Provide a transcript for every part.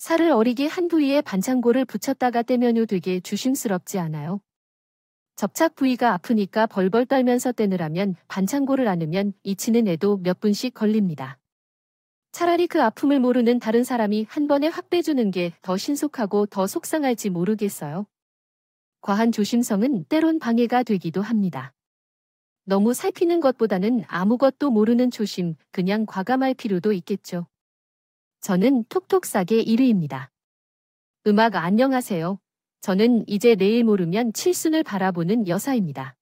살을 어리게 한 부위에 반창고를 붙였다가 떼면요 되게 조심스럽지 않아요? 접착 부위가 아프니까 벌벌 떨면서 떼느라면 반창고를 안으면 잊히는 애도 몇 분씩 걸립니다. 차라리 그 아픔을 모르는 다른 사람이 한 번에 확 빼주는 게 더 신속하고 더 속상할지 모르겠어요. 과한 조심성은 때론 방해가 되기도 합니다. 너무 살피는 것보다는 아무것도 모르는 조심, 그냥 과감할 필요도 있겠죠. 저는 톡톡 싸게 1위입니다. 음악 안녕하세요. 저는 이제 내일 모르면 칠순을 바라보는 여사입니다.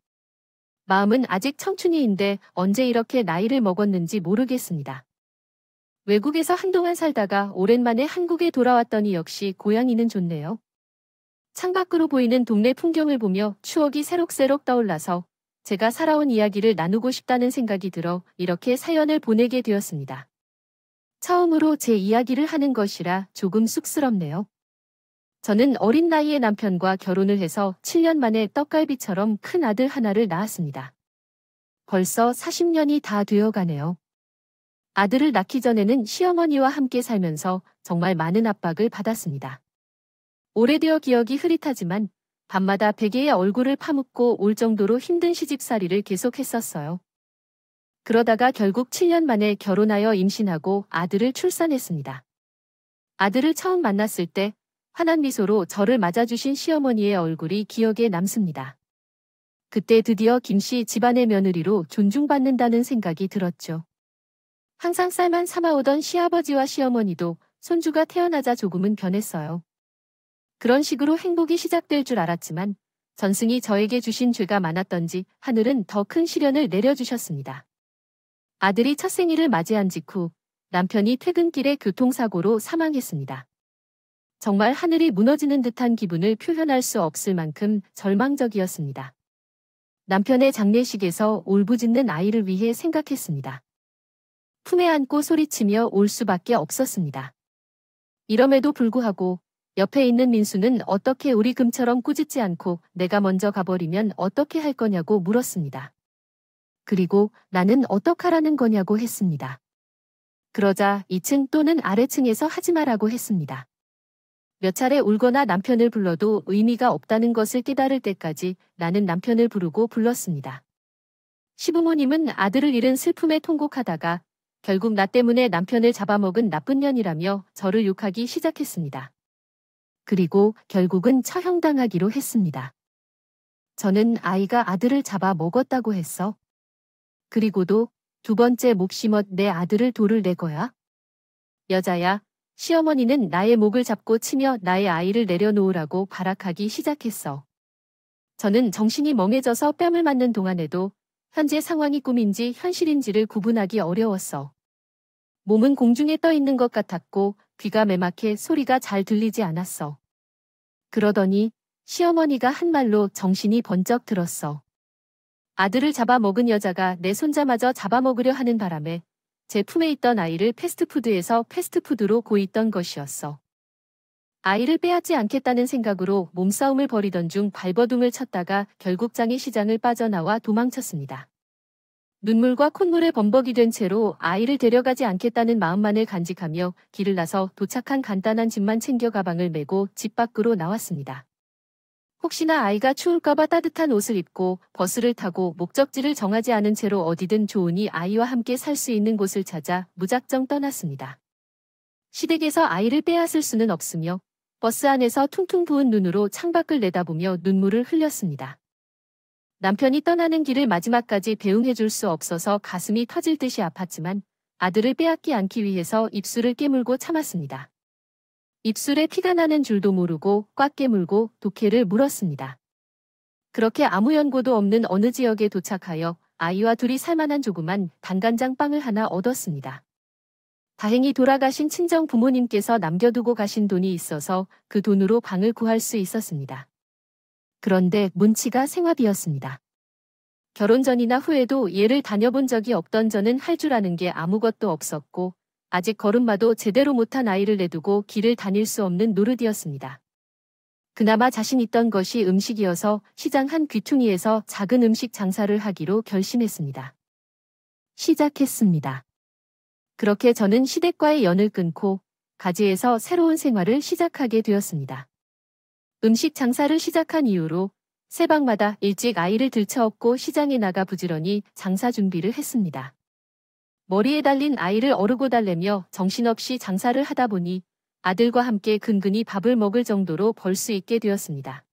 마음은 아직 청춘이인데 언제 이렇게 나이를 먹었는지 모르겠습니다. 외국에서 한동안 살다가 오랜만에 한국에 돌아왔더니 역시 고향이는 좋네요. 창밖으로 보이는 동네 풍경을 보며 추억이 새록새록 떠올라서 제가 살아온 이야기를 나누고 싶다는 생각이 들어 이렇게 사연을 보내게 되었습니다. 처음으로 제 이야기를 하는 것이라 조금 쑥스럽네요. 저는 어린 나이에 남편과 결혼을 해서 7년 만에 떡갈비처럼 큰 아들 하나를 낳았습니다. 벌써 40년이 다 되어가네요. 아들을 낳기 전에는 시어머니와 함께 살면서 정말 많은 압박을 받았습니다. 오래되어 기억이 흐릿하지만 밤마다 베개에 얼굴을 파묻고 올 정도로 힘든 시집살이를 계속했었어요. 그러다가 결국 7년 만에 결혼하여 임신하고 아들을 출산했습니다. 아들을 처음 만났을 때 환한 미소로 저를 맞아주신 시어머니의 얼굴이 기억에 남습니다. 그때 드디어 김씨 집안의 며느리로 존중받는다는 생각이 들었죠. 항상 쌀만 삶아오던 시아버지와 시어머니도 손주가 태어나자 조금은 변했어요. 그런 식으로 행복이 시작될 줄 알았지만 전승이 저에게 주신 죄가 많았던지 하늘은 더 큰 시련을 내려주셨습니다. 아들이 첫 생일을 맞이한 직후 남편이 퇴근길에 교통사고로 사망했습니다. 정말 하늘이 무너지는 듯한 기분을 표현할 수 없을 만큼 절망적이었습니다. 남편의 장례식에서 울부짖는 아이를 위해 생각했습니다. 품에 안고 소리치며 올 수밖에 없었습니다. 이럼에도 불구하고 옆에 있는 민수는 어떻게 우리 금처럼 꾸짖지 않고 내가 먼저 가버리면 어떻게 할 거냐고 물었습니다. 그리고 나는 어떡하라는 거냐고 했습니다. 그러자 2층 또는 아래층에서 하지 마라고 했습니다. 몇 차례 울거나 남편을 불러도 의미가 없다는 것을 깨달을 때까지 나는 남편을 부르고 불렀습니다. 시부모님은 아들을 잃은 슬픔에 통곡하다가 결국 나 때문에 남편을 잡아먹은 나쁜 년이라며 저를 욕하기 시작했습니다. 그리고 결국은 처형당하기로 했습니다. 저는 아이가 아들을 잡아먹었다고 했어. 그리고도 두 번째 목심엇 내 아들을 돌을 내 거야? 여자야. 시어머니는 나의 목을 잡고 치며 나의 아이를 내려놓으라고 발악하기 시작했어. 저는 정신이 멍해져서 뺨을 맞는 동안에도 현재 상황이 꿈인지 현실인지를 구분하기 어려웠어. 몸은 공중에 떠 있는 것 같았고 귀가 매막해 소리가 잘 들리지 않았어. 그러더니 시어머니가 한 말로 정신이 번쩍 들었어. 아들을 잡아먹은 여자가 내 손자마저 잡아먹으려 하는 바람에 제 품에 있던 아이를 패스트푸드에서 패스트푸드로 고있던 것이었어. 아이를 빼앗지 않겠다는 생각으로 몸싸움을 벌이던 중 발버둥을 쳤다가 결국 장례시장을 빠져나와 도망쳤습니다. 눈물과 콧물에 범벅이 된 채로 아이를 데려가지 않겠다는 마음만을 간직하며 길을 나서 도착한 간단한 짐만 챙겨 가방을 메고 집 밖으로 나왔습니다. 혹시나 아이가 추울까봐 따뜻한 옷을 입고 버스를 타고 목적지를 정하지 않은 채로 어디든 좋으니 아이와 함께 살 수 있는 곳을 찾아 무작정 떠났습니다. 시댁에서 아이를 빼앗을 수는 없으며 버스 안에서 퉁퉁 부은 눈으로 창밖을 내다보며 눈물을 흘렸습니다. 남편이 떠나는 길을 마지막까지 배웅해줄 수 없어서 가슴이 터질 듯이 아팠지만 아들을 빼앗기 않기 위해서 입술을 깨물고 참았습니다. 입술에 피가 나는 줄도 모르고 꽉 깨물고 독해를 물었습니다. 그렇게 아무 연고도 없는 어느 지역에 도착하여 아이와 둘이 살만한 조그만 단간장 빵을 하나 얻었습니다. 다행히 돌아가신 친정 부모님께서 남겨두고 가신 돈이 있어서 그 돈으로 방을 구할 수 있었습니다. 그런데 문치가 생활비였습니다. 결혼 전이나 후에도 얘를 다녀본 적이 없던 저는 할 줄 아는 게 아무것도 없었고 아직 걸음마도 제대로 못한 아이를 내두고 길을 다닐 수 없는 노릇이었습니다. 그나마 자신 있던 것이 음식이어서 시장 한 귀퉁이에서 작은 음식 장사를 하기로 결심했습니다. 시작했습니다. 그렇게 저는 시댁과의 연을 끊고 가지에서 새로운 생활을 시작하게 되었습니다. 음식 장사를 시작한 이후로 새방마다 일찍 아이를 들쳐업고 시장에 나가 부지런히 장사 준비를 했습니다. 머리에 달린 아이를 어르고 달래며 정신없이 장사를 하다 보니 아들과 함께 근근히 밥을 먹을 정도로 벌 수 있게 되었습니다.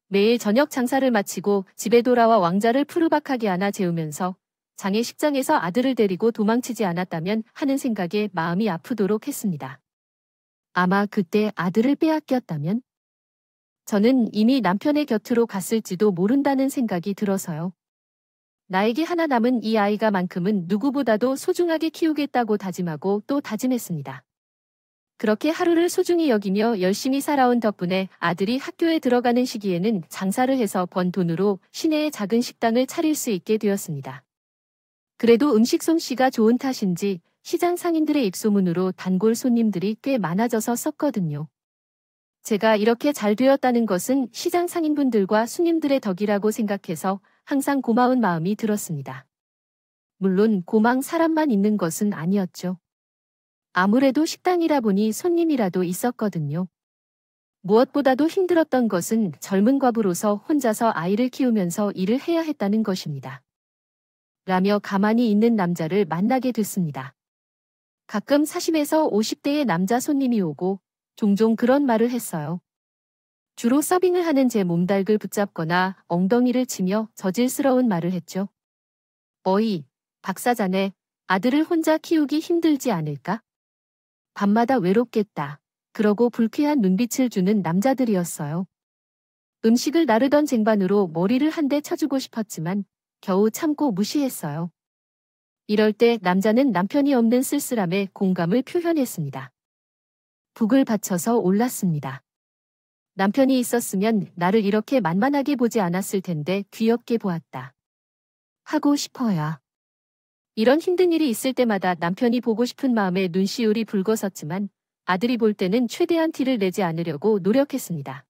매일 저녁 장사를 마치고 집에 돌아와 왕자를 푸르박하게 안아 재우면서 장례식장에서 아들을 데리고 도망치지 않았다면 하는 생각에 마음이 아프도록 했습니다. 아마 그때 아들을 빼앗겼다면? 저는 이미 남편의 곁으로 갔을지도 모른다는 생각이 들어서요. 나에게 하나 남은 이 아이가만큼은 누구보다도 소중하게 키우겠다고 다짐하고 또 다짐했습니다. 그렇게 하루를 소중히 여기며 열심히 살아온 덕분에 아들이 학교에 들어가는 시기에는 장사를 해서 번 돈으로 시내에 작은 식당을 차릴 수 있게 되었습니다. 그래도 음식 솜씨가 좋은 탓인지 시장 상인들의 입소문으로 단골 손님들이 꽤 많아져서 썼거든요. 제가 이렇게 잘 되었다는 것은 시장 상인분들과 손님들의 덕이라고 생각해서 항상 고마운 마음이 들었습니다. 물론 고망 사람만 있는 것은 아니었죠. 아무래도 식당이라 보니 손님이라도 있었거든요. 무엇보다도 힘들었던 것은 젊은 과부로서 혼자서 아이를 키우면서 일을 해야 했다는 것입니다. 라며 가만히 있는 남자를 만나게 됐습니다. 가끔 40에서 50대의 남자 손님이 오고 종종 그런 말을 했어요. 주로 서빙을 하는 제 몸달글 붙잡거나 엉덩이를 치며 저질스러운 말을 했죠. 어이, 박사자네, 아들을 혼자 키우기 힘들지 않을까? 밤마다 외롭겠다. 그러고 불쾌한 눈빛을 주는 남자들이었어요. 음식을 나르던 쟁반으로 머리를 한 대 쳐주고 싶었지만 겨우 참고 무시했어요. 이럴 때 남자는 남편이 없는 쓸쓸함에 공감을 표현했습니다. 북을 받쳐서 올랐습니다. 남편이 있었으면 나를 이렇게 만만하게 보지 않았을 텐데 귀엽게 보았다. 하고 싶어야. 이런 힘든 일이 있을 때마다 남편이 보고 싶은 마음에 눈시울이 붉어섰지만 아들이 볼 때는 최대한 티를 내지 않으려고 노력했습니다.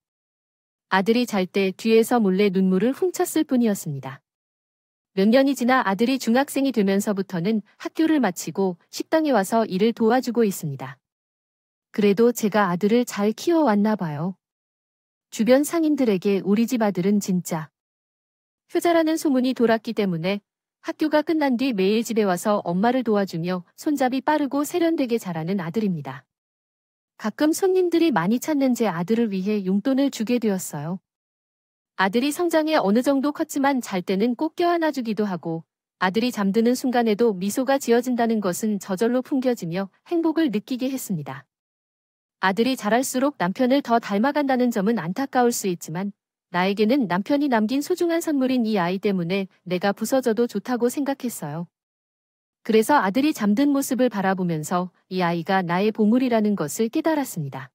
아들이 잘 때 뒤에서 몰래 눈물을 훔쳤을 뿐이었습니다. 몇 년이 지나 아들이 중학생이 되면서부터는 학교를 마치고 식당에 와서 일을 도와주고 있습니다. 그래도 제가 아들을 잘 키워왔나 봐요. 주변 상인들에게 우리 집 아들은 진짜 효자라는 소문이 돌았기 때문에 학교가 끝난 뒤 매일 집에 와서 엄마를 도와주며 손잡이 빠르고 세련되게 자라는 아들입니다. 가끔 손님들이 많이 찾는 제 아들을 위해 용돈을 주게 되었어요. 아들이 성장해 어느 정도 컸지만 잘 때는 꼭 껴안아주기도 하고 아들이 잠드는 순간에도 미소가 지어진다는 것은 저절로 풍겨지며 행복을 느끼게 했습니다. 아들이 자랄수록 남편을 더 닮아간다는 점은 안타까울 수 있지만 나에게는 남편이 남긴 소중한 선물인 이 아이 때문에 내가 부서져도 좋다고 생각했어요. 그래서 아들이 잠든 모습을 바라보면서 이 아이가 나의 보물이라는 것을 깨달았습니다.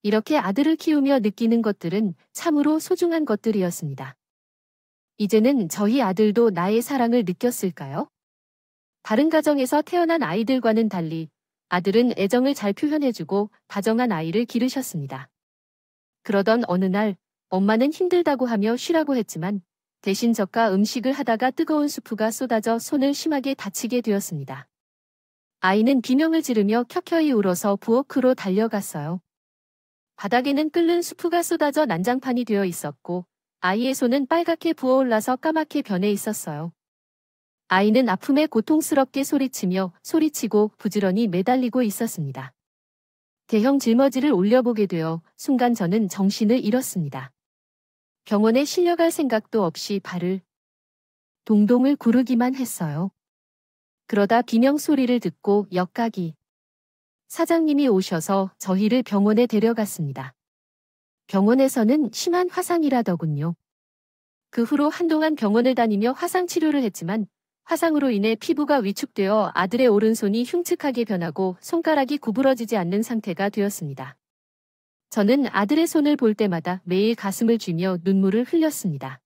이렇게 아들을 키우며 느끼는 것들은 참으로 소중한 것들이었습니다. 이제는 저희 아들도 나의 사랑을 느꼈을까요? 다른 가정에서 태어난 아이들과는 달리 아들은 애정을 잘 표현해주고 다정한 아이를 기르셨습니다. 그러던 어느 날 엄마는 힘들다고 하며 쉬라고 했지만 대신 저가 음식을 하다가 뜨거운 수프가 쏟아져 손을 심하게 다치게 되었습니다. 아이는 비명을 지르며 켜켜이 울어서 부엌으로 달려갔어요. 바닥에는 끓는 수프가 쏟아져 난장판이 되어 있었고 아이의 손은 빨갛게 부어올라서 까맣게 변해 있었어요. 아이는 아픔에 고통스럽게 소리치고 부지런히 매달리고 있었습니다. 대형 짊어지를 올려보게 되어 순간 저는 정신을 잃었습니다. 병원에 실려갈 생각도 없이 발을 동동을 구르기만 했어요. 그러다 비명 소리를 듣고 역각이 사장님이 오셔서 저희를 병원에 데려갔습니다. 병원에서는 심한 화상이라더군요. 그 후로 한동안 병원을 다니며 화상 치료를 했지만 화상으로 인해 피부가 위축되어 아들의 오른손이 흉측하게 변하고 손가락이 구부러지지 않는 상태가 되었습니다. 저는 아들의 손을 볼 때마다 매일 가슴을 쥐며 눈물을 흘렸습니다.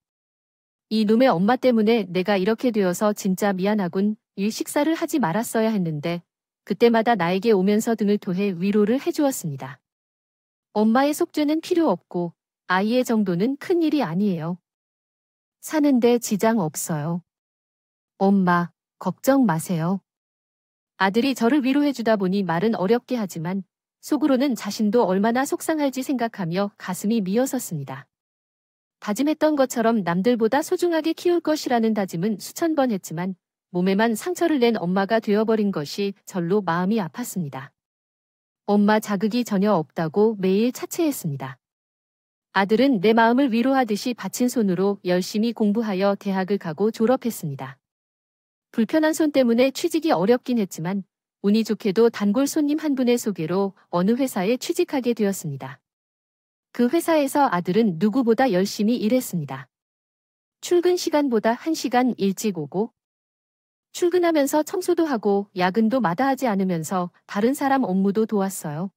이 놈의 엄마 때문에 내가 이렇게 되어서 진짜 미안하군. 일 식사를 하지 말았어야 했는데 그때마다 나에게 오면서 등을 토해 위로를 해주었습니다. 엄마의 속죄는 필요 없고 아이의 정도는 큰일이 아니에요. 사는데 지장 없어요. 엄마, 걱정 마세요. 아들이 저를 위로해주다 보니 말은 어렵게 하지만 속으로는 자신도 얼마나 속상할지 생각하며 가슴이 미어섰습니다. 다짐했던 것처럼 남들보다 소중하게 키울 것이라는 다짐은 수천 번 했지만 몸에만 상처를 낸 엄마가 되어버린 것이 절로 마음이 아팠습니다. 엄마 자극이 전혀 없다고 매일 차체했습니다. 아들은 내 마음을 위로하듯이 바친 손으로 열심히 공부하여 대학을 가고 졸업했습니다. 불편한 손 때문에 취직이 어렵긴 했지만 운이 좋게도 단골 손님 한 분의 소개로 어느 회사에 취직하게 되었습니다. 그 회사에서 아들은 누구보다 열심히 일했습니다. 출근 시간보다 1시간 일찍 오고 출근하면서 청소도 하고 야근도 마다하지 않으면서 다른 사람 업무도 도왔어요.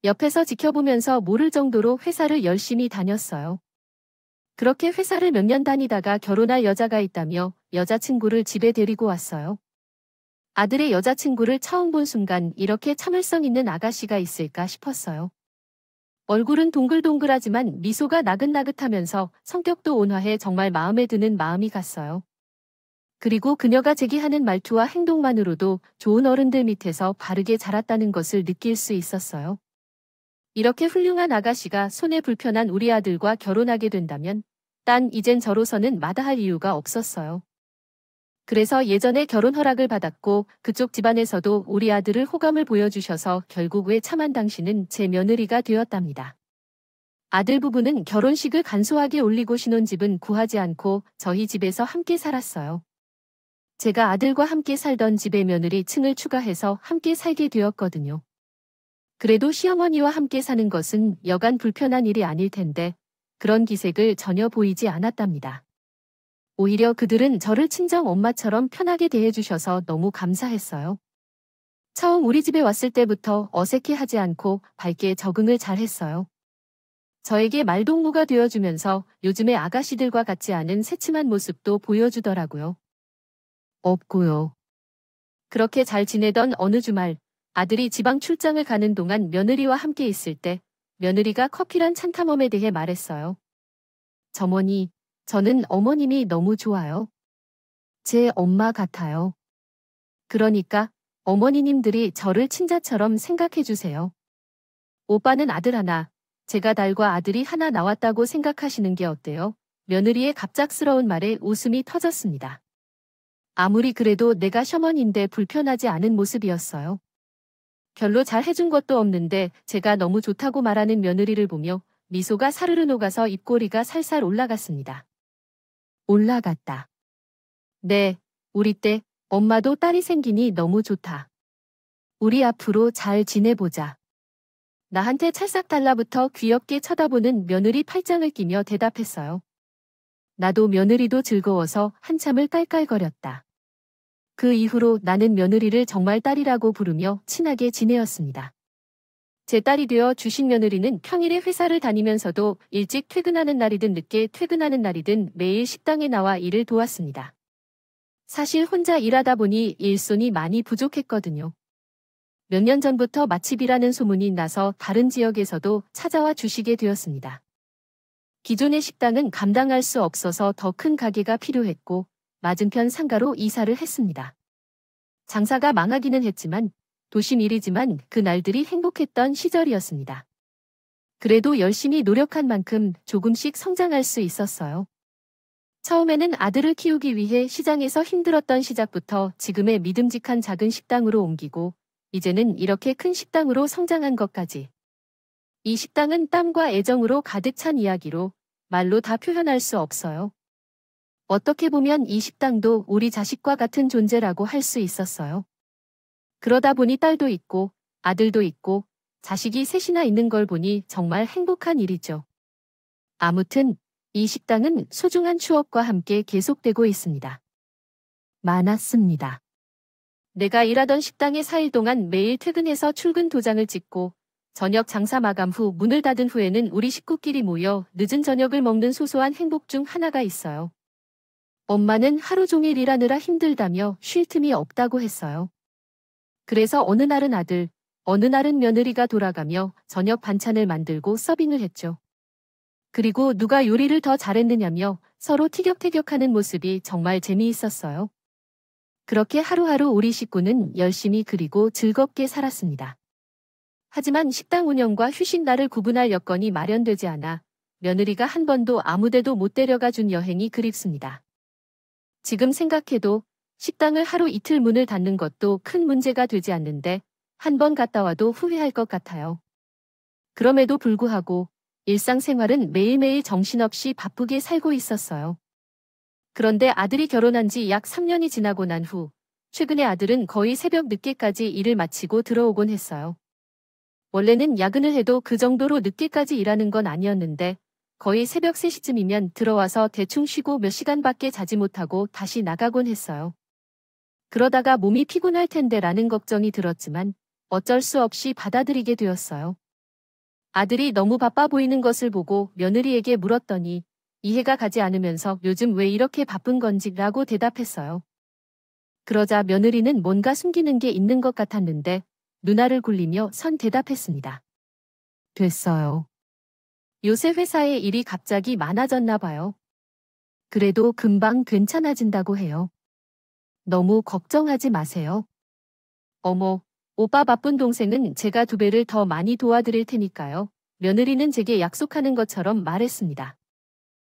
옆에서 지켜보면서 모를 정도로 회사를 열심히 다녔어요. 그렇게 회사를 몇 년 다니다가 결혼할 여자가 있다며 여자친구를 집에 데리고 왔어요. 아들의 여자친구를 처음 본 순간 이렇게 참을성 있는 아가씨가 있을까 싶었어요. 얼굴은 동글동글하지만 미소가 나긋나긋하면서 성격도 온화해 정말 마음에 드는 마음이 갔어요. 그리고 그녀가 제기하는 말투와 행동만으로도 좋은 어른들 밑에서 바르게 자랐다는 것을 느낄 수 있었어요. 이렇게 훌륭한 아가씨가 손에 불편한 우리 아들과 결혼하게 된다면 딴 이젠 저로서는 마다할 이유가 없었어요. 그래서 예전에 결혼 허락을 받았고 그쪽 집안에서도 우리 아들을 호감을 보여주셔서 결국 외참한 당신은 제 며느리가 되었답니다. 아들 부부는 결혼식을 간소하게 올리고 신혼집은 구하지 않고 저희 집에서 함께 살았어요. 제가 아들과 함께 살던 집에 며느리 층을 추가해서 함께 살게 되었거든요. 그래도 시어머니와 함께 사는 것은 여간 불편한 일이 아닐 텐데 그런 기색을 전혀 보이지 않았답니다. 오히려 그들은 저를 친정 엄마처럼 편하게 대해주셔서 너무 감사했어요. 처음 우리 집에 왔을 때부터 어색해하지 않고 밝게 적응을 잘했어요. 저에게 말동무가 되어주면서 요즘의 아가씨들과 같지 않은 새침한 모습도 보여주더라고요. 없고요. 그렇게 잘 지내던 어느 주말 아들이 지방 출장을 가는 동안 며느리와 함께 있을 때 며느리가 커피란 찬탐험에 대해 말했어요. 어머니, 저는 어머님이 너무 좋아요. 제 엄마 같아요. 그러니까 어머니님들이 저를 친자처럼 생각해 주세요. 오빠는 아들 하나, 제가 딸과 아들이 하나 나왔다고 생각하시는 게 어때요? 며느리의 갑작스러운 말에 웃음이 터졌습니다. 아무리 그래도 내가 셔먼인데 불편하지 않은 모습이었어요. 별로 잘 해준 것도 없는데 제가 너무 좋다고 말하는 며느리를 보며 미소가 사르르 녹아서 입꼬리가 살살 올라갔습니다. 올라갔다. 네, 우리 때 엄마도 딸이 생기니 너무 좋다. 우리 앞으로 잘 지내보자. 나한테 찰싹 달라붙어 귀엽게 쳐다보는 며느리 팔짱을 끼며 대답했어요. 나도 며느리도 즐거워서 한참을 깔깔거렸다. 그 이후로 나는 며느리를 정말 딸이라고 부르며 친하게 지내었습니다. 제 딸이 되어 주신 며느리는 평일에 회사를 다니면서도 일찍 퇴근하는 날이든 늦게 퇴근하는 날이든 매일 식당에 나와 일을 도왔습니다. 사실 혼자 일하다 보니 일손이 많이 부족했거든요. 몇 년 전부터 맛집이라는 소문이 나서 다른 지역에서도 찾아와 주시게 되었습니다. 기존의 식당은 감당할 수 없어서 더 큰 가게가 필요했고 맞은편 상가로 이사를 했습니다. 장사가 망하기는 했지만 도심 일이지만 그 날들이 행복했던 시절이었습니다. 그래도 열심히 노력한 만큼 조금씩 성장할 수 있었어요. 처음에는 아들을 키우기 위해 시장에서 힘들었던 시작부터 지금의 믿음직한 작은 식당으로 옮기고 이제는 이렇게 큰 식당으로 성장한 것까지. 이 식당은 땀과 애정으로 가득 찬 이야기로 말로 다 표현할 수 없어요. 어떻게 보면 이 식당도 우리 자식과 같은 존재라고 할 수 있었어요. 그러다 보니 딸도 있고 아들도 있고 자식이 셋이나 있는 걸 보니 정말 행복한 일이죠. 아무튼 이 식당은 소중한 추억과 함께 계속되고 있습니다. 많았습니다. 내가 일하던 식당에 4일 동안 매일 퇴근해서 출근 도장을 찍고 저녁 장사 마감 후 문을 닫은 후에는 우리 식구끼리 모여 늦은 저녁을 먹는 소소한 행복 중 하나가 있어요. 엄마는 하루 종일 일하느라 힘들다며 쉴 틈이 없다고 했어요. 그래서 어느 날은 아들, 어느 날은 며느리가 돌아가며 저녁 반찬을 만들고 서빙을 했죠. 그리고 누가 요리를 더 잘했느냐며 서로 티격태격하는 모습이 정말 재미있었어요. 그렇게 하루하루 우리 식구는 열심히 그리고 즐겁게 살았습니다. 하지만 식당 운영과 휴식 날을 구분할 여건이 마련되지 않아 며느리가 한 번도 아무데도 못 데려가 준 여행이 그립습니다. 지금 생각해도 식당을 하루 이틀 문을 닫는 것도 큰 문제가 되지 않는데 한 번 갔다 와도 후회할 것 같아요. 그럼에도 불구하고 일상생활은 매일매일 정신없이 바쁘게 살고 있었어요. 그런데 아들이 결혼한 지 약 3년이 지나고 난 후 최근에 아들은 거의 새벽 늦게까지 일을 마치고 들어오곤 했어요. 원래는 야근을 해도 그 정도로 늦게까지 일하는 건 아니었는데 거의 새벽 3시쯤이면 들어와서 대충 쉬고 몇 시간밖에 자지 못하고 다시 나가곤 했어요. 그러다가 몸이 피곤할 텐데라는 걱정이 들었지만 어쩔 수 없이 받아들이게 되었어요. 아들이 너무 바빠 보이는 것을 보고 며느리에게 물었더니 이해가 가지 않으면서 요즘 왜 이렇게 바쁜 건지 라고 대답했어요. 그러자 며느리는 뭔가 숨기는 게 있는 것 같았는데 눈알을 굴리며 선 대답했습니다. 됐어요. 요새 회사에 일이 갑자기 많아졌나 봐요. 그래도 금방 괜찮아진다고 해요. 너무 걱정하지 마세요. 어머, 오빠 바쁜 동생은 제가 2배를 더 많이 도와드릴 테니까요. 며느리는 제게 약속하는 것처럼 말했습니다.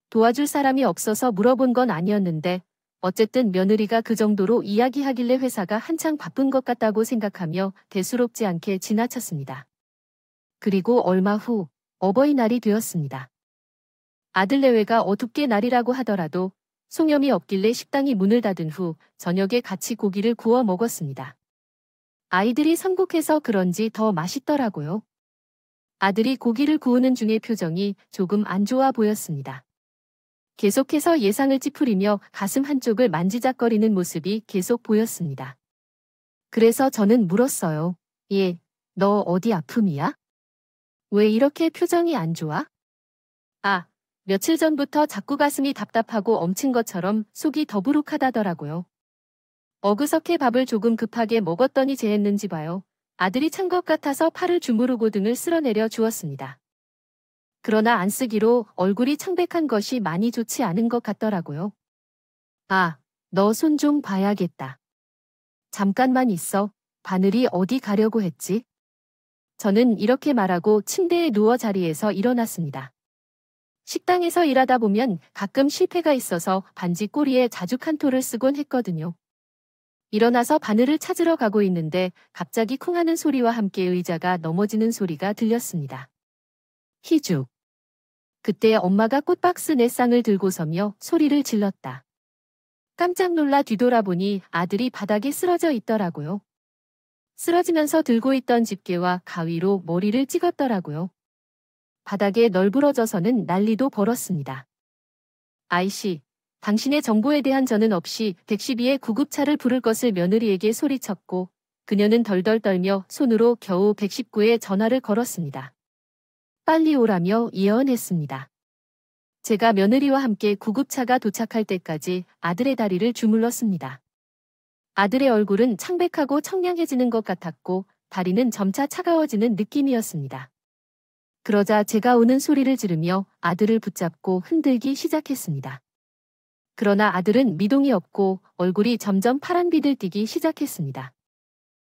도와줄 사람이 없어서 물어본 건 아니었는데 어쨌든 며느리가 그 정도로 이야기하길래 회사가 한창 바쁜 것 같다고 생각하며 대수롭지 않게 지나쳤습니다. 그리고 얼마 후 어버이날이 되었습니다. 아들 내외가 어둡게 날이라고 하더라도 송염이 없길래 식당이 문을 닫은 후 저녁에 같이 고기를 구워 먹었습니다. 아이들이 선곡해서 그런지 더 맛있더라고요. 아들이 고기를 구우는 중에 표정이 조금 안 좋아 보였습니다. 계속해서 예상을 찌푸리며 가슴 한쪽을 만지작거리는 모습이 계속 보였습니다. 그래서 저는 물었어요. 얘, 너 어디 아픔이야? 왜 이렇게 표정이 안 좋아? 아, 며칠 전부터 자꾸 가슴이 답답하고 엉친 것처럼 속이 더부룩하다더라고요. 어그저께 밥을 조금 급하게 먹었더니 재했는지 봐요. 아들이 찬 것 같아서 팔을 주무르고 등을 쓸어내려 주었습니다. 그러나 안 쓰기로 얼굴이 창백한 것이 많이 좋지 않은 것 같더라고요. 아, 너 손 좀 봐야겠다. 잠깐만 있어. 바늘이 어디 가려고 했지? 저는 이렇게 말하고 침대에 누워 자리에서 일어났습니다. 식당에서 일하다 보면 가끔 실패가 있어서 반지 꼬리에 자주 칸토를 쓰곤 했거든요. 일어나서 바늘을 찾으러 가고 있는데 갑자기 쿵 하는 소리와 함께 의자가 넘어지는 소리가 들렸습니다. 희죽. 그때 엄마가 꽃박스 4쌍을 들고 서며 소리를 질렀다. 깜짝 놀라 뒤돌아보니 아들이 바닥에 쓰러져 있더라고요. 쓰러지면서 들고 있던 집게와 가위로 머리를 찍었더라고요. 바닥에 널브러져서는 난리도 벌었습니다. 아이씨, 당신의 정보에 대한 전은 없이 112에 구급차를 부를 것을 며느리에게 소리쳤고 그녀는 덜덜 떨며 손으로 겨우 119에 전화를 걸었습니다. 빨리 오라며 예언했습니다. 제가 며느리와 함께 구급차가 도착할 때까지 아들의 다리를 주물렀습니다. 아들의 얼굴은 창백하고 청량해지는 것 같았고 다리는 점차 차가워지는 느낌이었습니다. 그러자 제가 우는 소리를 지르며 아들을 붙잡고 흔들기 시작했습니다. 그러나 아들은 미동이 없고 얼굴이 점점 파란빛을 띠기 시작했습니다.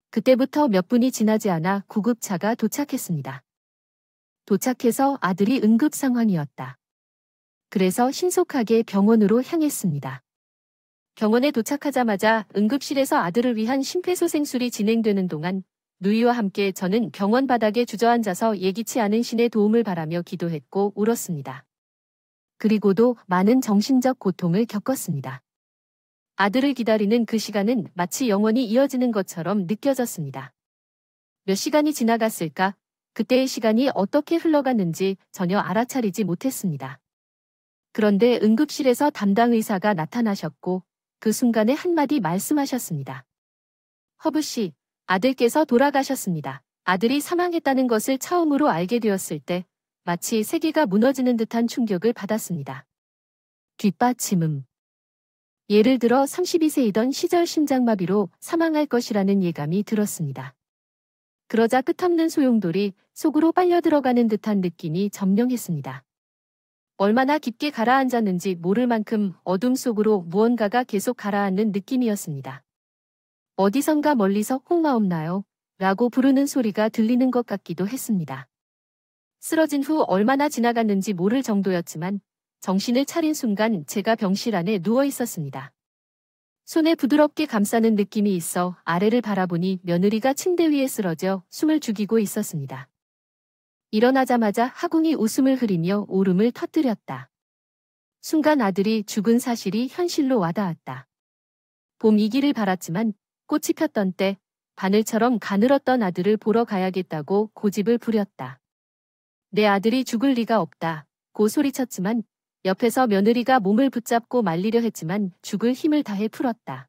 그때부터 몇 분이 지나지 않아 구급차가 도착했습니다. 도착해서 아들이 응급 상황이었다. 그래서 신속하게 병원으로 향했습니다. 병원에 도착하자마자 응급실에서 아들을 위한 심폐소생술이 진행되는 동안 누이와 함께 저는 병원 바닥에 주저앉아서 예기치 않은 신의 도움을 바라며 기도했고 울었습니다. 그리고도 많은 정신적 고통을 겪었습니다. 아들을 기다리는 그 시간은 마치 영원히 이어지는 것처럼 느껴졌습니다. 몇 시간이 지나갔을까? 그때의 시간이 어떻게 흘러갔는지 전혀 알아차리지 못했습니다. 그런데 응급실에서 담당 의사가 나타나셨고 그 순간에 한마디 말씀하셨습니다. 허브 씨, 아들께서 돌아가셨습니다. 아들이 사망했다는 것을 처음으로 알게 되었을 때 마치 세계가 무너지는 듯한 충격을 받았습니다. 뒷받침음. 예를 들어 32세이던 시절 심장마비로 사망할 것이라는 예감이 들었습니다. 그러자 끝없는 소용돌이 속으로 빨려 들어가는 듯한 느낌이 점령했습니다. 얼마나 깊게 가라앉았는지 모를 만큼 어둠 속으로 무언가가 계속 가라앉는 느낌이었습니다. 어디선가 멀리서 홍마 없나요? 라고 부르는 소리가 들리는 것 같기도 했습니다. 쓰러진 후 얼마나 지나갔는지 모를 정도였지만 정신을 차린 순간 제가 병실 안에 누워 있었습니다. 손에 부드럽게 감싸는 느낌이 있어 아래를 바라보니 며느리가 침대 위에 쓰러져 숨을 죽이고 있었습니다. 일어나자마자 하궁이 웃음을 흐리며 울음을 터뜨렸다. 순간 아들이 죽은 사실이 현실로 와닿았다. 봄이기를 바랐지만 꽃이 폈던 때 바늘처럼 가늘었던 아들을 보러 가야겠다고 고집을 부렸다. 내 아들이 죽을 리가 없다. 고 소리쳤지만 옆에서 며느리가 몸을 붙잡고 말리려 했지만 죽을 힘을 다해 풀었다.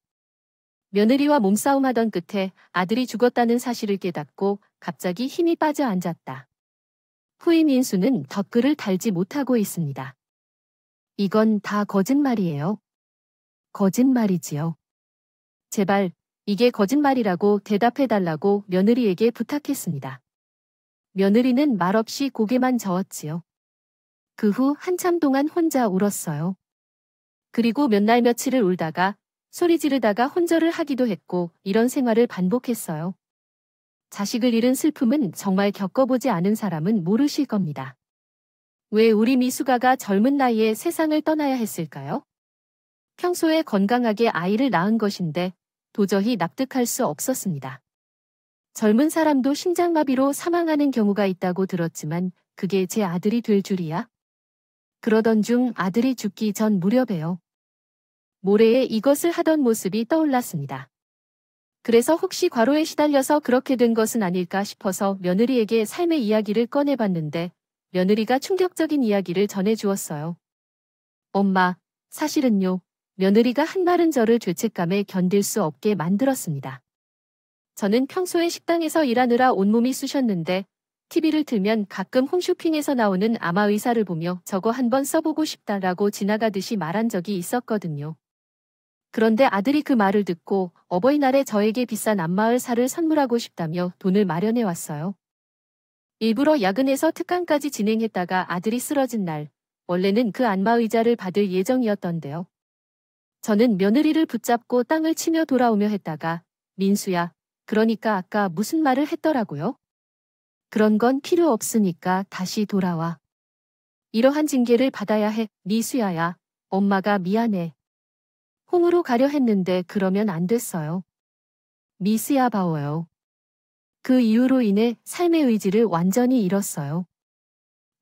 며느리와 몸싸움하던 끝에 아들이 죽었다는 사실을 깨닫고 갑자기 힘이 빠져 앉았다. 후임 인수는 덧글을 달지 못하고 있습니다. 이건 다 거짓말이에요. 거짓말이지요. 제발 이게 거짓말이라고 대답해달라고 며느리에게 부탁했습니다. 며느리는 말없이 고개만 저었지요. 그 후 한참 동안 혼자 울었어요. 그리고 몇 날 며칠을 울다가 소리 지르다가 혼절을 하기도 했고 이런 생활을 반복했어요. 자식을 잃은 슬픔은 정말 겪어보지 않은 사람은 모르실 겁니다. 왜 우리 미숙아가 젊은 나이에 세상을 떠나야 했을까요? 평소에 건강하게 아이를 낳은 것인데 도저히 납득할 수 없었습니다. 젊은 사람도 심장마비로 사망하는 경우가 있다고 들었지만 그게 제 아들이 될 줄이야? 그러던 중 아들이 죽기 전 무렵에요. 모래에 이것을 하던 모습이 떠올랐습니다. 그래서 혹시 과로에 시달려서 그렇게 된 것은 아닐까 싶어서 며느리에게 삶의 이야기를 꺼내봤는데 며느리가 충격적인 이야기를 전해주었어요. 엄마, 사실은요. 며느리가 한 말은 저를 죄책감에 견딜 수 없게 만들었습니다. 저는 평소에 식당에서 일하느라 온몸이 쑤셨는데 TV를 틀면 가끔 홈쇼핑에서 나오는 아마의사를 보며 저거 한번 써보고 싶다라고 지나가듯이 말한 적이 있었거든요. 그런데 아들이 그 말을 듣고 어버이날에 저에게 비싼 안마의사를 선물하고 싶다며 돈을 마련해 왔어요. 일부러 야근해서 특강까지 진행했다가 아들이 쓰러진 날, 원래는 그 안마의자를 받을 예정이었던데요. 저는 며느리를 붙잡고 땅을 치며 돌아오며 했다가 민수야, 그러니까 아까 무슨 말을 했더라고요? 그런 건 필요 없으니까 다시 돌아와. 이러한 징계를 받아야 해. 미수야야, 엄마가 미안해. 홍으로 가려 했는데 그러면 안 됐어요. 미스야 바워요. 그 이유로 인해 삶의 의지를 완전히 잃었어요.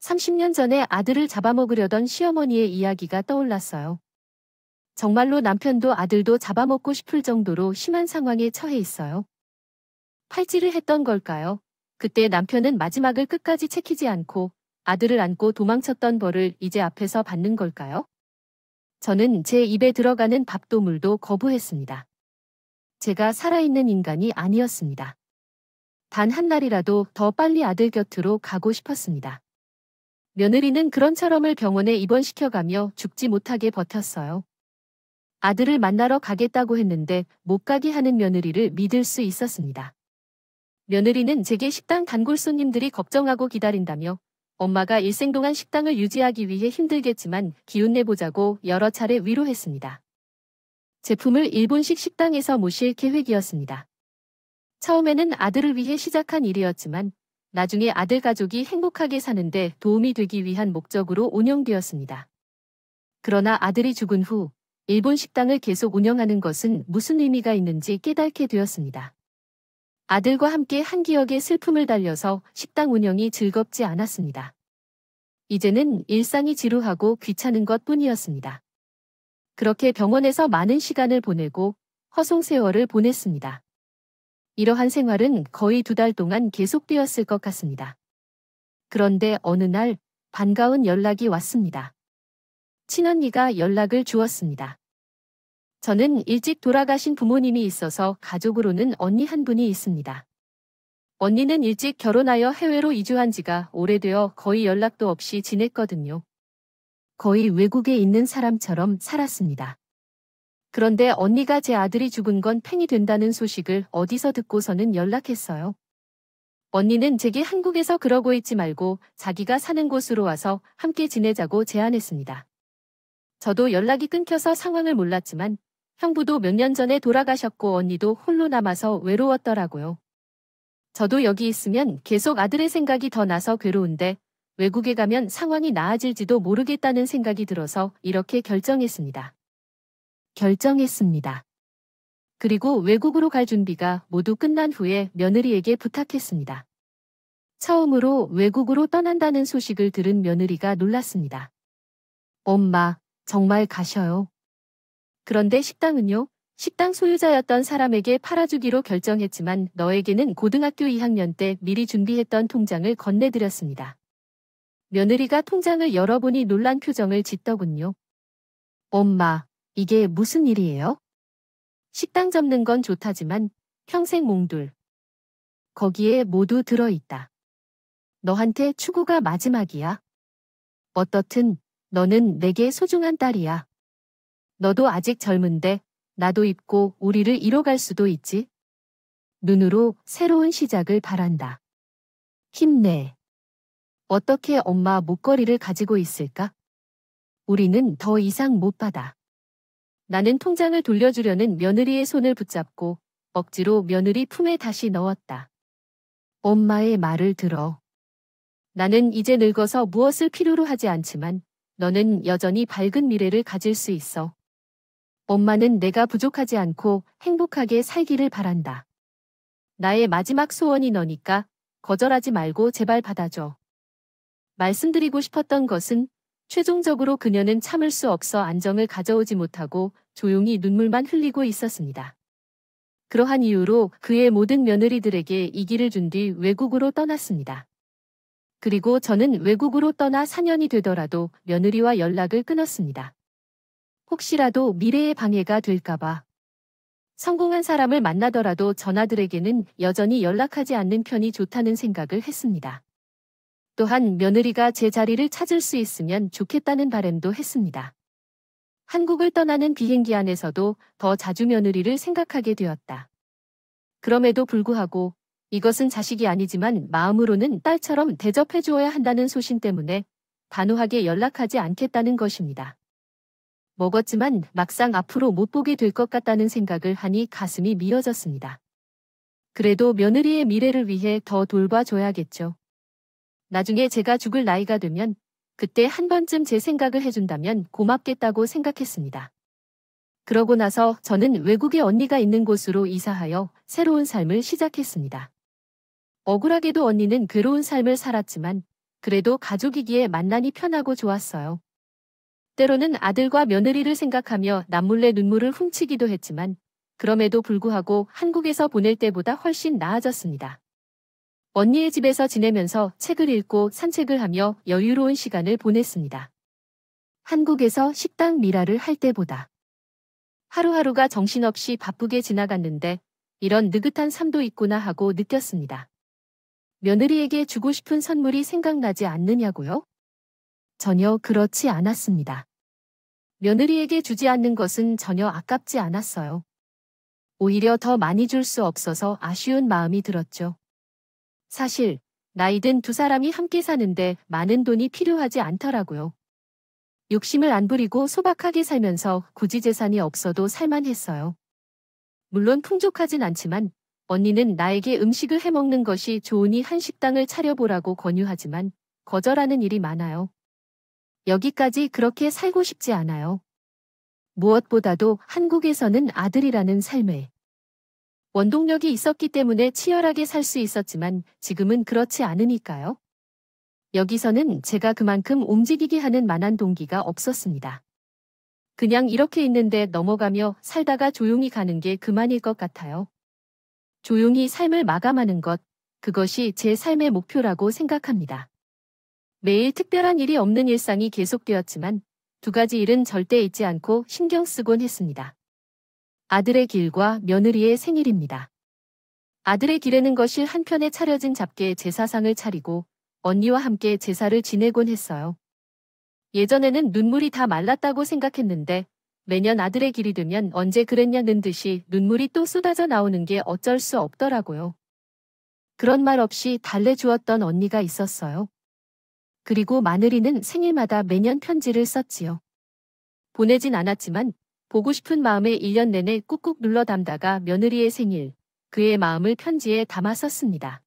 30년 전에 아들을 잡아먹으려던 시어머니의 이야기가 떠올랐어요. 정말로 남편도 아들도 잡아먹고 싶을 정도로 심한 상황에 처해 있어요. 팔찌를 했던 걸까요? 그때 남편은 마지막을 끝까지 지키지 않고 아들을 안고 도망쳤던 벌을 이제 앞에서 받는 걸까요? 저는 제 입에 들어가는 밥도 물도 거부했습니다. 제가 살아있는 인간이 아니었습니다. 단 한 날이라도 더 빨리 아들 곁으로 가고 싶었습니다. 며느리는 그런 처럼을 병원에 입원시켜가며 죽지 못하게 버텼어요. 아들을 만나러 가겠다고 했는데 못 가게 하는 며느리를 믿을 수 있었습니다. 며느리는 제게 식당 단골 손님들이 걱정하고 기다린다며 엄마가 일생 동안 식당을 유지하기 위해 힘들겠지만 기운내보자고 여러 차례 위로했습니다. 제품을 일본식 식당에서 모실 계획이었습니다. 처음에는 아들을 위해 시작한 일이었지만 나중에 아들 가족이 행복하게 사는데 도움이 되기 위한 목적으로 운영되었습니다. 그러나 아들이 죽은 후 일본 식당을 계속 운영하는 것은 무슨 의미가 있는지 깨닫게 되었습니다. 아들과 함께 한 기억의 슬픔을 달려서 식당 운영이 즐겁지 않았습니다. 이제는 일상이 지루하고 귀찮은 것뿐이었습니다. 그렇게 병원에서 많은 시간을 보내고 허송세월을 보냈습니다. 이러한 생활은 거의 2달 동안 계속되었을 것 같습니다. 그런데 어느 날 반가운 연락이 왔습니다. 친언니가 연락을 주었습니다. 저는 일찍 돌아가신 부모님이 있어서 가족으로는 언니 한 분이 있습니다. 언니는 일찍 결혼하여 해외로 이주한 지가 오래되어 거의 연락도 없이 지냈거든요. 거의 외국에 있는 사람처럼 살았습니다. 그런데 언니가 제 아들이 죽은 건 팽이 된다는 소식을 어디서 듣고서는 연락했어요. 언니는 제게 한국에서 그러고 있지 말고 자기가 사는 곳으로 와서 함께 지내자고 제안했습니다. 저도 연락이 끊겨서 상황을 몰랐지만 형부도 몇 년 전에 돌아가셨고 언니도 홀로 남아서 외로웠더라고요. 저도 여기 있으면 계속 아들의 생각이 더 나서 괴로운데 외국에 가면 상황이 나아질지도 모르겠다는 생각이 들어서 이렇게 결정했습니다. 그리고 외국으로 갈 준비가 모두 끝난 후에 며느리에게 부탁했습니다. 처음으로 외국으로 떠난다는 소식을 들은 며느리가 놀랐습니다. 엄마, 정말 가셔요? 그런데 식당은요? 식당 소유자였던 사람에게 팔아주기로 결정했지만 너에게는 고등학교 2학년 때 미리 준비했던 통장을 건네드렸습니다. 며느리가 통장을 열어보니 놀란 표정을 짓더군요. 엄마, 이게 무슨 일이에요? 식당 접는 건 좋다지만 평생 몽둘. 거기에 모두 들어있다. 너한테 추구가 마지막이야. 어떻든 너는 내게 소중한 딸이야. 너도 아직 젊은데 나도 있고 우리를 이뤄갈 수도 있지. 눈으로 새로운 시작을 바란다. 힘내. 어떻게 엄마 목걸이를 가지고 있을까? 우리는 더 이상 못 받아. 나는 통장을 돌려주려는 며느리의 손을 붙잡고 억지로 며느리 품에 다시 넣었다. 엄마의 말을 들어. 나는 이제 늙어서 무엇을 필요로 하지 않지만 너는 여전히 밝은 미래를 가질 수 있어. 엄마는 내가 부족하지 않고 행복하게 살기를 바란다. 나의 마지막 소원이 너니까 거절하지 말고 제발 받아줘. 말씀드리고 싶었던 것은 최종적으로 그녀는 참을 수 없어 안정을 가져오지 못하고 조용히 눈물만 흘리고 있었습니다. 그러한 이유로 그의 모든 며느리들에게 이 길을 준 뒤 외국으로 떠났습니다. 그리고 저는 외국으로 떠나 4년이 되더라도 며느리와 연락을 끊었습니다. 혹시라도 미래에 방해가 될까봐. 성공한 사람을 만나더라도 전하들에게는 여전히 연락하지 않는 편이 좋다는 생각을 했습니다. 또한 며느리가 제 자리를 찾을 수 있으면 좋겠다는 바람도 했습니다. 한국을 떠나는 비행기 안에서도 더 자주 며느리를 생각하게 되었다. 그럼에도 불구하고 이것은 자식이 아니지만 마음으로는 딸처럼 대접해 주어야 한다는 소신 때문에 단호하게 연락하지 않겠다는 것입니다. 먹었지만 막상 앞으로 못 보게 될 것 같다는 생각을 하니 가슴이 미어졌습니다. 그래도 며느리의 미래를 위해 더 돌봐줘야겠죠. 나중에 제가 죽을 나이가 되면 그때 한 번쯤 제 생각을 해준다면 고맙겠다고 생각했습니다. 그러고 나서 저는 외국에 언니가 있는 곳으로 이사하여 새로운 삶을 시작했습니다. 억울하게도 언니는 괴로운 삶을 살았지만 그래도 가족이기에 만나니 편하고 좋았어요. 때로는 아들과 며느리를 생각하며 남몰래 눈물을 훔치기도 했지만 그럼에도 불구하고 한국에서 보낼 때보다 훨씬 나아졌습니다. 언니의 집에서 지내면서 책을 읽고 산책을 하며 여유로운 시간을 보냈습니다. 한국에서 식당 미라를 할 때보다. 하루하루가 정신없이 바쁘게 지나갔는데 이런 느긋한 삶도 있구나 하고 느꼈습니다. 며느리에게 주고 싶은 선물이 생각나지 않느냐고요? 전혀 그렇지 않았습니다. 며느리에게 주지 않는 것은 전혀 아깝지 않았어요. 오히려 더 많이 줄 수 없어서 아쉬운 마음이 들었죠. 사실 나이든 두 사람이 함께 사는데 많은 돈이 필요하지 않더라고요. 욕심을 안 부리고 소박하게 살면서 굳이 재산이 없어도 살만했어요. 물론 풍족하진 않지만 언니는 나에게 음식을 해먹는 것이 좋으니 한식당을 차려보라고 권유하지만 거절하는 일이 많아요. 여기까지 그렇게 살고 싶지 않아요. 무엇보다도 한국에서는 아들이라는 삶에 원동력이 있었기 때문에 치열하게 살 수 있었지만 지금은 그렇지 않으니까요. 여기서는 제가 그만큼 움직이게 하는 만한 동기가 없었습니다. 그냥 이렇게 있는데 넘어가며 살다가 조용히 가는 게 그만일 것 같아요. 조용히 삶을 마감하는 것, 그것이 제 삶의 목표라고 생각합니다. 매일 특별한 일이 없는 일상이 계속되었지만 두 가지 일은 절대 잊지 않고 신경 쓰곤 했습니다. 아들의 길과 며느리의 생일입니다. 아들의 길에는 거실 한편에 차려진 잡개에 제사상을 차리고 언니와 함께 제사를 지내곤 했어요. 예전에는 눈물이 다 말랐다고 생각했는데 매년 아들의 길이 되면 언제 그랬냐는 듯이 눈물이 또 쏟아져 나오는 게 어쩔 수 없더라고요. 그런 말 없이 달래주었던 언니가 있었어요. 그리고 마늘이는 생일마다 매년 편지를 썼지요. 보내진 않았지만 보고 싶은 마음에 1년 내내 꾹꾹 눌러 담다가 며느리의 생일, 그의 마음을 편지에 담아 썼습니다.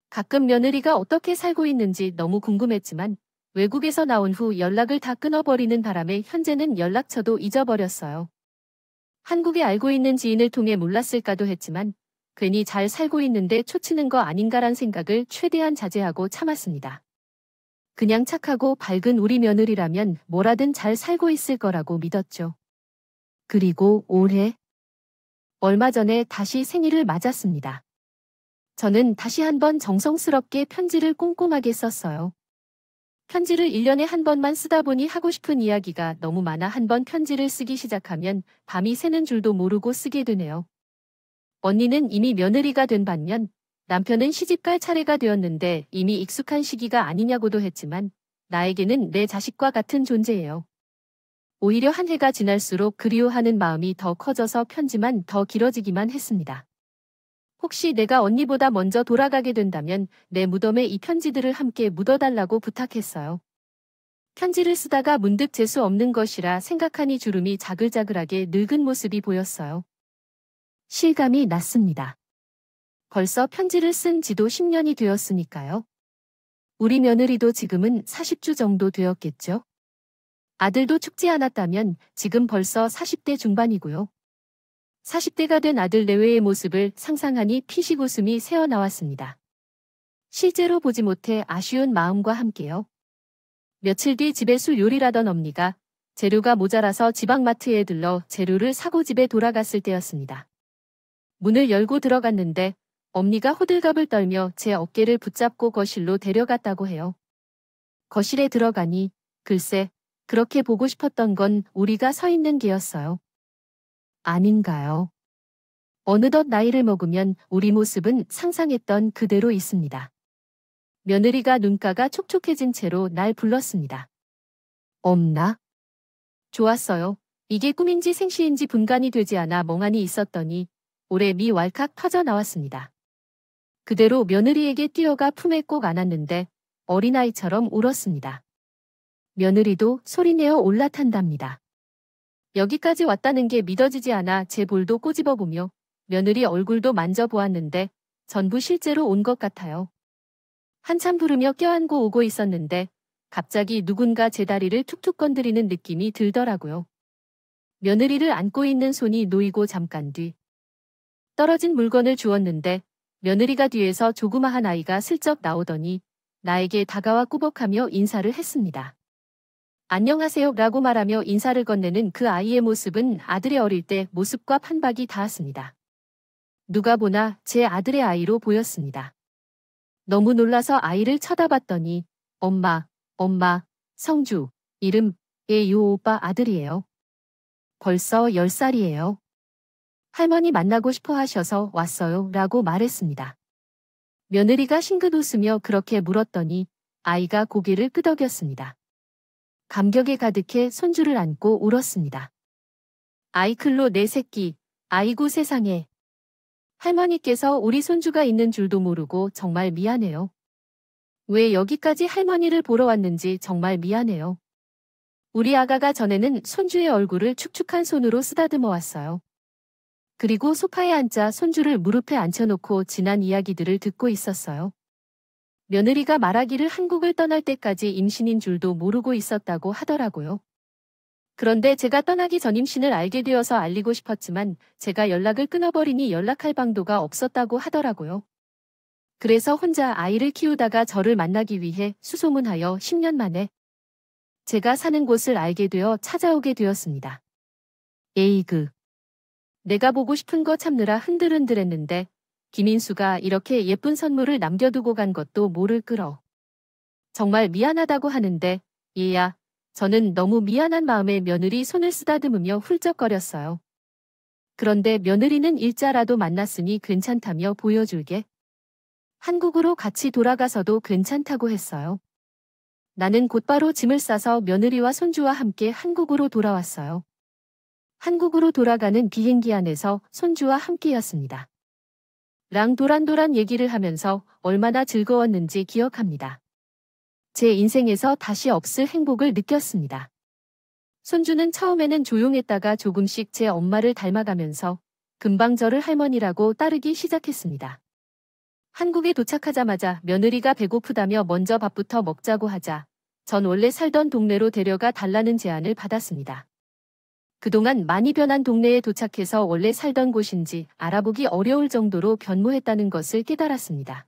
가끔 며느리가 어떻게 살고 있는지 너무 궁금했지만 외국에서 나온 후 연락을 다 끊어버리는 바람에 현재는 연락처도 잊어버렸어요. 한국에 알고 있는 지인을 통해 몰랐을까도 했지만 괜히 잘 살고 있는데 초치는 거 아닌가란 생각을 최대한 자제하고 참았습니다. 그냥 착하고 밝은 우리 며느리라면 뭐라든 잘 살고 있을 거라고 믿었죠. 그리고 올해 얼마 전에 다시 생일을 맞았습니다. 저는 다시 한번 정성스럽게 편지를 꼼꼼하게 썼어요. 편지를 1년에 한 번만 쓰다 보니 하고 싶은 이야기가 너무 많아 한 번 편지를 쓰기 시작하면 밤이 새는 줄도 모르고 쓰게 되네요. 언니는 이미 며느리가 된 반면 남편은 시집갈 차례가 되었는데 이미 익숙한 시기가 아니냐고도 했지만 나에게는 내 자식과 같은 존재예요. 오히려 한 해가 지날수록 그리워하는 마음이 더 커져서 편지만 더 길어지기만 했습니다. 혹시 내가 언니보다 먼저 돌아가게 된다면 내 무덤에 이 편지들을 함께 묻어달라고 부탁했어요. 편지를 쓰다가 문득 재수 없는 것이라 생각하니 주름이 자글자글하게 늙은 모습이 보였어요. 실감이 났습니다. 벌써 편지를 쓴 지도 10년이 되었으니까요. 우리 며느리도 지금은 40주 정도 되었겠죠? 아들도 죽지 않았다면 지금 벌써 40대 중반이고요. 40대가 된 아들 내외의 모습을 상상하니 피식 웃음이 새어나왔습니다. 실제로 보지 못해 아쉬운 마음과 함께요. 며칠 뒤 집에 술 요리라던 엄니가 재료가 모자라서 지방마트에 들러 재료를 사고 집에 돌아갔을 때였습니다. 문을 열고 들어갔는데 엄니가 호들갑을 떨며 제 어깨를 붙잡고 거실로 데려갔다고 해요. 거실에 들어가니 글쎄 그렇게 보고 싶었던 건 우리가 서 있는 게였어요. 아닌가요? 어느덧 나이를 먹으면 우리 모습은 상상했던 그대로 있습니다. 며느리가 눈가가 촉촉해진 채로 날 불렀습니다. 엄나? 좋았어요. 이게 꿈인지 생시인지 분간이 되지 않아 멍하니 있었더니 오래미 왈칵 터져나왔습니다. 그대로 며느리에게 뛰어가 품에 꼭 안았는데 어린아이처럼 울었습니다. 며느리도 소리내어 올라탄답니다. 여기까지 왔다는 게 믿어지지 않아 제 볼도 꼬집어보며 며느리 얼굴도 만져보았는데 전부 실제로 온 것 같아요. 한참 부르며 껴안고 오고 있었는데 갑자기 누군가 제 다리를 툭툭 건드리는 느낌이 들더라고요. 며느리를 안고 있는 손이 놓이고 잠깐 뒤 떨어진 물건을 주었는데 며느리가 뒤에서 조그마한 아이가 슬쩍 나오더니 나에게 다가와 꾸벅하며 인사를 했습니다. 안녕하세요 라고 말하며 인사를 건네는 그 아이의 모습은 아들의 어릴 때 모습과 판박이 닿았습니다. 누가 보나 제 아들의 아이로 보였습니다. 너무 놀라서 아이를 쳐다봤더니 엄마, 성주, 이름, 요 오빠 아들이에요. 벌써 10살이에요. 할머니 만나고 싶어 하셔서 왔어요 라고 말했습니다. 며느리가 싱긋 웃으며 그렇게 물었더니 아이가 고개를 끄덕였습니다. 감격에 가득해 손주를 안고 울었습니다. 아이클로 내 새끼, 아이고 세상에. 할머니께서 우리 손주가 있는 줄도 모르고 정말 미안해요. 왜 여기까지 할머니를 보러 왔는지 정말 미안해요. 우리 아가가 전에는 손주의 얼굴을 축축한 손으로 쓰다듬어 왔어요. 그리고 소파에 앉아 손주를 무릎에 앉혀놓고 지난 이야기들을 듣고 있었어요. 며느리가 말하기를 한국을 떠날 때까지 임신인 줄도 모르고 있었다고 하더라고요. 그런데 제가 떠나기 전 임신을 알게 되어서 알리고 싶었지만 제가 연락을 끊어버리니 연락할 방도가 없었다고 하더라고요. 그래서 혼자 아이를 키우다가 저를 만나기 위해 수소문하여 10년 만에 제가 사는 곳을 알게 되어 찾아오게 되었습니다. 에이그. 내가 보고 싶은 거 참느라 흔들흔들했는데 김인수가 이렇게 예쁜 선물을 남겨두고 간 것도 모를 끌어. 정말 미안하다고 하는데 얘야, 저는 너무 미안한 마음에 며느리 손을 쓰다듬으며 훌쩍거렸어요. 그런데 며느리는 일자라도 만났으니 괜찮다며 보여줄게. 한국으로 같이 돌아가서도 괜찮다고 했어요. 나는 곧바로 짐을 싸서 며느리와 손주와 함께 한국으로 돌아왔어요. 한국으로 돌아가는 비행기 안에서 손주와 함께였습니다. 랑도란도란 얘기를 하면서 얼마나 즐거웠는지 기억합니다. 제 인생에서 다시 없을 행복을 느꼈습니다. 손주는 처음에는 조용했다가 조금씩 제 엄마를 닮아가면서 금방 저를 할머니라고 따르기 시작했습니다. 한국에 도착하자마자 며느리가 배고프다며 먼저 밥부터 먹자고 하자 전 원래 살던 동네로 데려가 달라는 제안을 받았습니다. 그동안 많이 변한 동네에 도착해서 원래 살던 곳인지 알아보기 어려울 정도로 변모했다는 것을 깨달았습니다.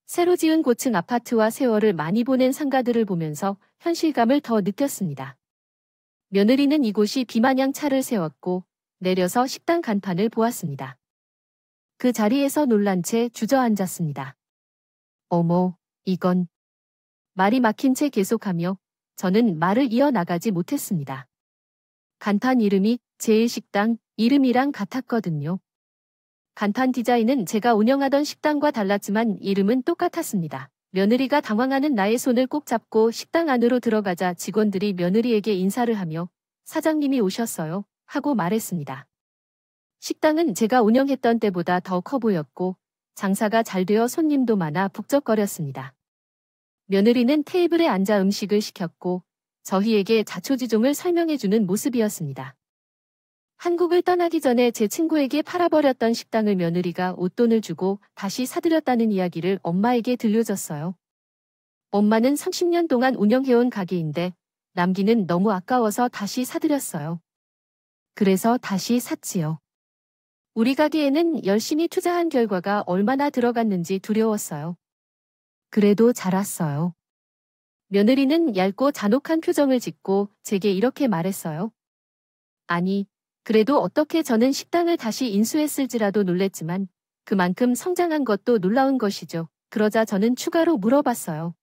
새로 지은 고층 아파트와 세월을 많이 보낸 상가들을 보면서 현실감을 더 느꼈습니다. 며느리는 이곳이 비마냥 차를 세웠고 내려서 식당 간판을 보았습니다. 그 자리에서 놀란 채 주저앉았습니다. 어머, 이건... 말이 막힌 채 계속하며 저는 말을 이어나가지 못했습니다. 간판 이름이 제일식당 이름이랑 같았거든요. 간판 디자인은 제가 운영하던 식당과 달랐지만 이름은 똑같았습니다. 며느리가 당황하는 나의 손을 꼭 잡고 식당 안으로 들어가자 직원들이 며느리에게 인사를 하며 사장님이 오셨어요 하고 말했습니다. 식당은 제가 운영했던 때보다 더 커 보였고 장사가 잘 되어 손님도 많아 북적거렸습니다. 며느리는 테이블에 앉아 음식을 시켰고 저희에게 자초지종을 설명해주는 모습이었습니다. 한국을 떠나기 전에 제 친구에게 팔아버렸던 식당을 며느리가 웃돈을 주고 다시 사들였다는 이야기를 엄마에게 들려줬어요. 엄마는 30년 동안 운영해온 가게인데 남기는 너무 아까워서 다시 사들였어요. 그래서 다시 샀지요. 우리 가게에는 열심히 투자한 결과가 얼마나 들어갔는지 두려웠어요. 그래도 자랐어요. 며느리는 얇고 잔혹한 표정을 짓고 제게 이렇게 말했어요. 아니, 그래도 어떻게 저는 식당을 다시 인수했을지라도 놀랬지만 그만큼 성장한 것도 놀라운 것이죠. 그러자 저는 추가로 물어봤어요.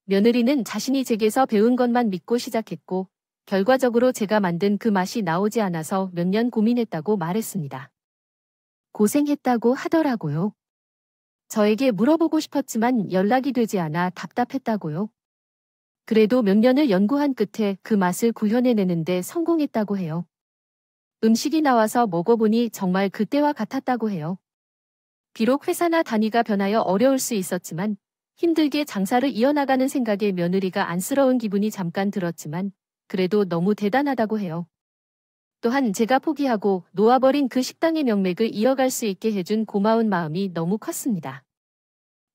며느리는 자신이 제게서 배운 것만 믿고 시작했고 결과적으로 제가 만든 그 맛이 나오지 않아서 몇 년 고민했다고 말했습니다. 고생했다고 하더라고요. 저에게 물어보고 싶었지만 연락이 되지 않아 답답했다고요. 그래도 몇 년을 연구한 끝에 그 맛을 구현해내는데 성공했다고 해요. 음식이 나와서 먹어보니 정말 그때와 같았다고 해요. 비록 회사나 단위가 변하여 어려울 수 있었지만 힘들게 장사를 이어나가는 생각에 며느리가 안쓰러운 기분이 잠깐 들었지만 그래도 너무 대단하다고 해요. 또한 제가 포기하고 놓아버린 그 식당의 명맥을 이어갈 수 있게 해준 고마운 마음이 너무 컸습니다.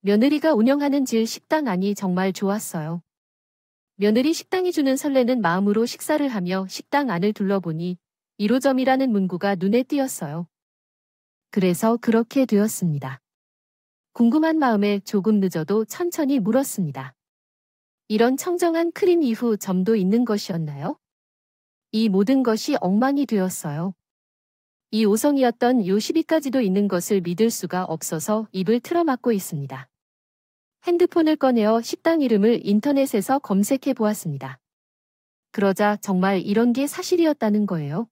며느리가 운영하는 질 식당 안이 정말 좋았어요. 며느리 식당이 주는 설레는 마음으로 식사를 하며 식당 안을 둘러보니 1호점이라는 문구가 눈에 띄었어요. 그래서 그렇게 되었습니다. 궁금한 마음에 조금 늦어도 천천히 물었습니다. 이런 청정한 크림 이후 점도 있는 것이었나요? 이 모든 것이 엉망이 되었어요. 이 5성이었던 요 12까지도 있는 것을 믿을 수가 없어서 입을 틀어막고 있습니다. 핸드폰을 꺼내어 식당 이름을 인터넷에서 검색해 보았습니다. 그러자 정말 이런 게 사실이었다는 거예요.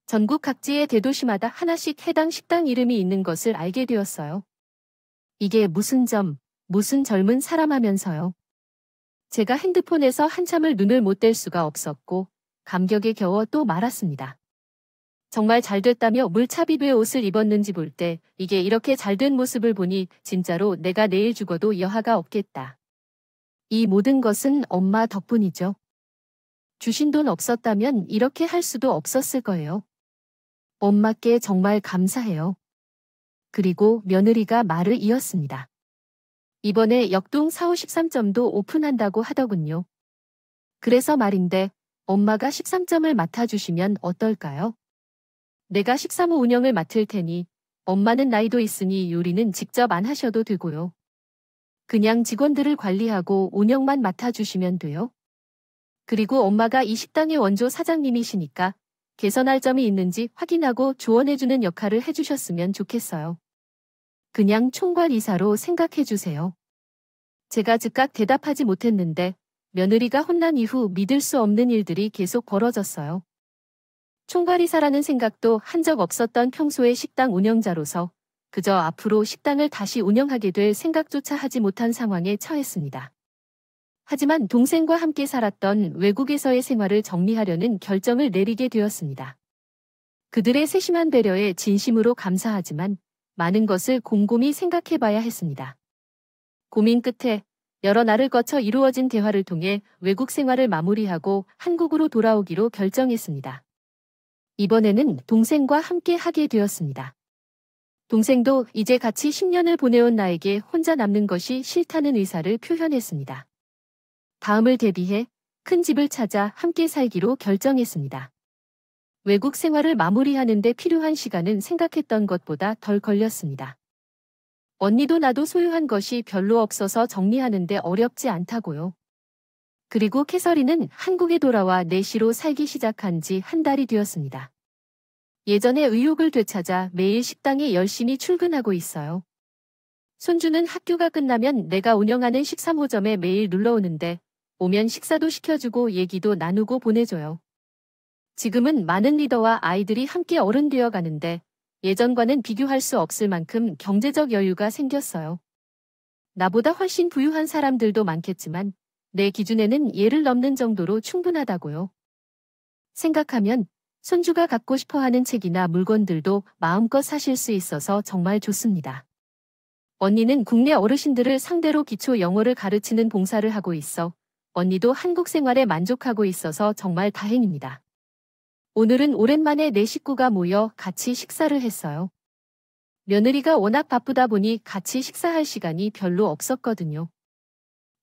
전국 각지의 대도시마다 하나씩 해당 식당 이름이 있는 것을 알게 되었어요. 이게 무슨 젊은 사람 하면서요. 제가 핸드폰에서 한참을 눈을 못 뗄 수가 없었고 감격에 겨워 또 말았습니다. 정말 잘됐다며 물차비도의 옷을 입었는지 볼 때 이게 이렇게 잘된 모습을 보니 진짜로 내가 내일 죽어도 여하가 없겠다. 이 모든 것은 엄마 덕분이죠. 주신 돈 없었다면 이렇게 할 수도 없었을 거예요. 엄마께 정말 감사해요. 그리고 며느리가 말을 이었습니다. 이번에 역동 4, 5, 13점도 오픈한다고 하더군요. 그래서 말인데 엄마가 13점을 맡아주시면 어떨까요? 내가 13호 운영을 맡을 테니 엄마는 나이도 있으니 요리는 직접 안 하셔도 되고요. 그냥 직원들을 관리하고 운영만 맡아주시면 돼요. 그리고 엄마가 이 식당의 원조 사장님이시니까 개선할 점이 있는지 확인하고 조언해주는 역할을 해주셨으면 좋겠어요. 그냥 총괄이사로 생각해주세요. 제가 즉각 대답하지 못했는데 며느리가 혼난 이후 믿을 수 없는 일들이 계속 벌어졌어요. 총괄이사라는 생각도 한 적 없었던 평소의 식당 운영자로서 그저 앞으로 식당을 다시 운영하게 될 생각조차 하지 못한 상황에 처했습니다. 하지만 동생과 함께 살았던 외국에서의 생활을 정리하려는 결정을 내리게 되었습니다. 그들의 세심한 배려에 진심으로 감사하지만 많은 것을 곰곰이 생각해봐야 했습니다. 고민 끝에 여러 날을 거쳐 이루어진 대화를 통해 외국 생활을 마무리하고 한국으로 돌아오기로 결정했습니다. 이번에는 동생과 함께 하게 되었습니다. 동생도 이제 같이 10년을 보내온 나에게 혼자 남는 것이 싫다는 의사를 표현했습니다. 다음을 대비해 큰 집을 찾아 함께 살기로 결정했습니다. 외국 생활을 마무리하는 데 필요한 시간은 생각했던 것보다 덜 걸렸습니다. 언니도 나도 소유한 것이 별로 없어서 정리하는 데 어렵지 않다고요. 그리고 캐서린은 한국에 돌아와 내시로 살기 시작한 지 한 달이 되었습니다. 예전의 의욕을 되찾아 매일 식당에 열심히 출근하고 있어요. 손주는 학교가 끝나면 내가 운영하는 식사모점에 매일 눌러오는데 오면 식사도 시켜주고 얘기도 나누고 보내줘요. 지금은 많은 리더와 아이들이 함께 어른 되어 가는데 예전과는 비교할 수 없을 만큼 경제적 여유가 생겼어요. 나보다 훨씬 부유한 사람들도 많겠지만 내 기준에는 얘를 넘는 정도로 충분하다고요. 생각하면 손주가 갖고 싶어하는 책이나 물건들도 마음껏 사실 수 있어서 정말 좋습니다. 언니는 국내 어르신들을 상대로 기초 영어를 가르치는 봉사를 하고 있어 언니도 한국 생활에 만족하고 있어서 정말 다행입니다. 오늘은 오랜만에 네 식구가 모여 같이 식사를 했어요. 며느리가 워낙 바쁘다 보니 같이 식사할 시간이 별로 없었거든요.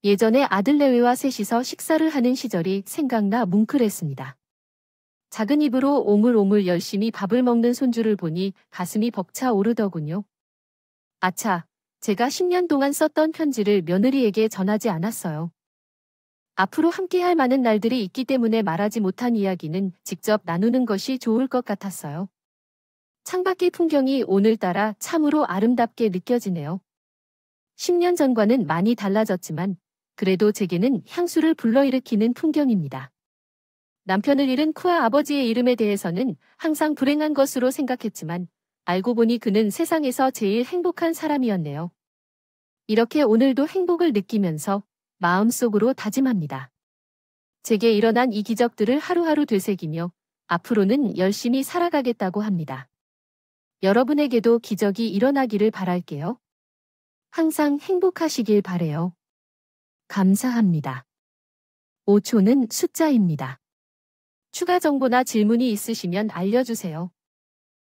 예전에 아들 내외와 셋이서 식사를 하는 시절이 생각나 뭉클했습니다. 작은 입으로 오물오물 열심히 밥을 먹는 손주를 보니 가슴이 벅차 오르더군요. 아차, 제가 10년 동안 썼던 편지를 며느리에게 전하지 않았어요. 앞으로 함께할 많은 날들이 있기 때문에 말하지 못한 이야기는 직접 나누는 것이 좋을 것 같았어요. 창밖의 풍경이 오늘따라 참으로 아름답게 느껴지네요. 10년 전과는 많이 달라졌지만 그래도 제게는 향수를 불러일으키는 풍경입니다. 남편을 잃은 쿠아 아버지의 이름에 대해서는 항상 불행한 것으로 생각했지만 알고 보니 그는 세상에서 제일 행복한 사람이었네요. 이렇게 오늘도 행복을 느끼면서 마음속으로 다짐합니다. 제게 일어난 이 기적들을 하루하루 되새기며 앞으로는 열심히 살아가겠다고 합니다. 여러분에게도 기적이 일어나기를 바랄게요. 항상 행복하시길 바래요. 감사합니다. 5초는 숫자입니다. 추가 정보나 질문이 있으시면 알려주세요.